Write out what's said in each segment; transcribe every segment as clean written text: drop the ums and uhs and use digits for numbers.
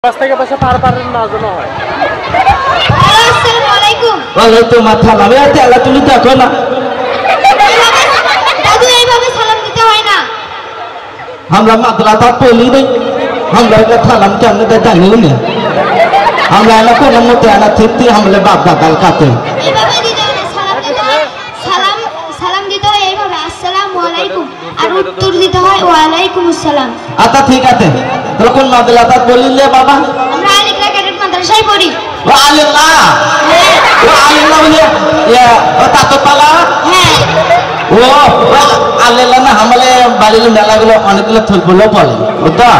পাঁচ থেকে পাশে পার পারেন না যেন হয়। আসসালামু আলাইকুম। ওয়ালাইকুম আসসালাম। আমি আছি আল্লাহ, তুমি দেখো না দাদু এইভাবে সালাম দিতে হয় না। আমরা মাদ্রাসা পড়ি নাই, আমরা সালাম কেমন জানিও না। আমরা না কোনো মতে আনা থিতি हमले बाप दादा কাতে এইভাবে দিতে হয় না, সালাম দিতে হয়। সালাম দিতে হয় এইভাবে আসসালামু আলাইকুম, আর উত্তর দিতে হয় ওয়ালাইকুম আসসালাম। আচ্ছা ঠিক আছে, তাহলে কোন মাদ্রাসা পড়িলে বাবা? আমরা আলিকরা ক্যাডেট মাদ্রাসায় পড়ি। ও আলিল্লাহ, ও আলিল্লাহ বলে ও তাতপালা। হ্যাঁ, ও আলিল্লাহ না हमले বাড়ির মেলাগুলো অনেকগুলো থলগুলো পড়ে বুঝছো।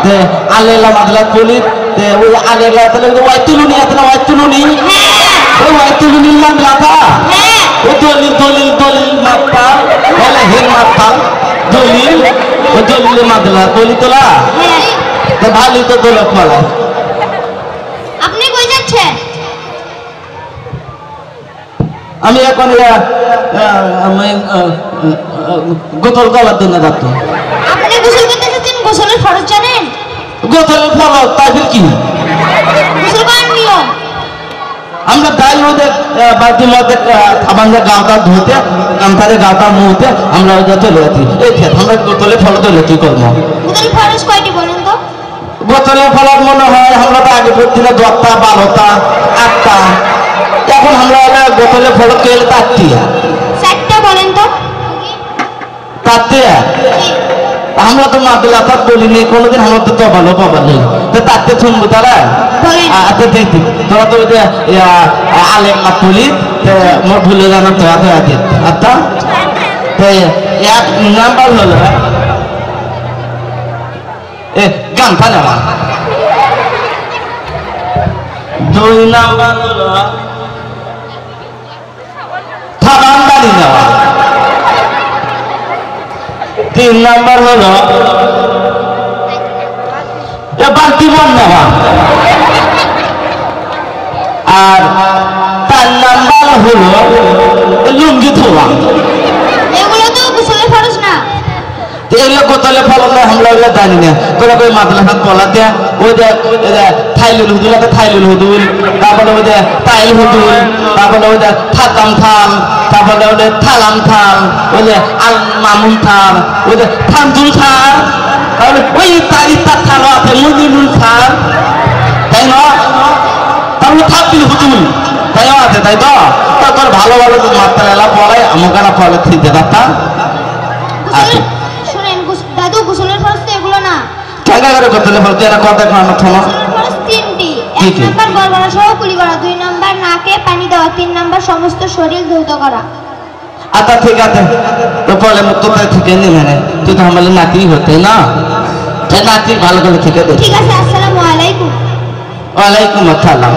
তে আলিল্লাহ মাদ্রাসা পড়ি, তে ওই আলিল্লাহ তাহলে ওই তুলুনি আছে না, ওই তুলুনি, ওই তুলুনি মাদ্রাসা। ও দলিল দলিল দলিল মাত্রা বলে হের মাত্রা দলিল, ও দলিল মাদ্রাসা দলিল তোলা। তো ভালোই তো দোলক ফলা। আপনি কই যাচ্ছেন? আমি এখন গোসল করার জন্য যাচ্ছি। আপনি গোসল করতে যাচ্ছেন? গোসলের ফরজ জানেন? গোসলের ফরজ তাই কি? গোসল করার নিয়ম আমরা যাই ওদের বাথরুম মধ্যে আমাদের গাঁটা ধুতে, কান্তারে গাঁটা মুহতে আমরা ওদের চলে যাচ্ছি। এই ক্ষেত আমরা গোসলের ফরজ হলে কি করবো? গোসলের ফরজ কয়টি বলেন তো? গোসলের ফরজ মনে হয় আমরা তো আগে পড়ছি না 10টা 12টা 8টা, এখন আমরা গোসলের ফরজ কেলে তাত্তিয়া 4টা বলেন তো। তাত্তিয়া আমরা তো মাদ্রাসা বলিনি কোনোদিন, আমরা তো ভালো পাবা নেই, তো তাতে শুনবো তারা। আচ্ছা দেখি তোরা তো আলেম না পড়ি, মোট ভুলে জানা তো আছে। আচ্ছা এক নাম্বার হলো গানটা নেওয়া, 2 নাম্বার হলো সাবান বাড়ি নেওয়া, 3 নাম্বার হলো বালতি বন নেওয়া, আর 4 নাম্বার হলো লুঙ্গি ধোয়া। এগুলো তো গোসলের ফরজ না। এগুলো গোসলের ফরজ না, আমরা ওগুলো জানি না। কোনো কোনো মাদ্রাসা বলাতে ওই যে থাইলুল হুদুল আছে, থাইলুল হুদুল, তারপরে ওই যে তাইল হুদুল, তারপরে ওই যে থাতাম থাল, তারপরে ওই যে থালাম থাল, ওই যে আল মামুন থাল, ওই যে থানতুল থাল, তাহলে ওই তারিতার থালও আছে, মুজিবুল থাল, তাই না? তারপরে থাপিল হুদুল তাইও আছে, তাই তো? তারপর ভালো ভালো মাত্রা পড়ায় আমাকে ফলে থিতে দাতা। শুনেন দাদু, গোসলের ফরজ তো এগুলো না। কেন করে গোসলের ফরজ? এরা কথা কানো থামা। ফরজ 3টি। 1 নাম্বার গড়গড়া সহ কুলি করা, 2 নাম্বার নাকে পানি দেওয়া, 3 নাম্বার সমস্ত শরীর ধৌত করা। আচ্ছা ঠিক আছে, তো বলে তোতা থেকে নিবে না, তুই তো আমাদের নাতি হতে না, নাতি ভালো করে থেকে দে। ঠিক আছে, আসসালামু আলাইকুম। ওয়ালাইকুম আসসালাম।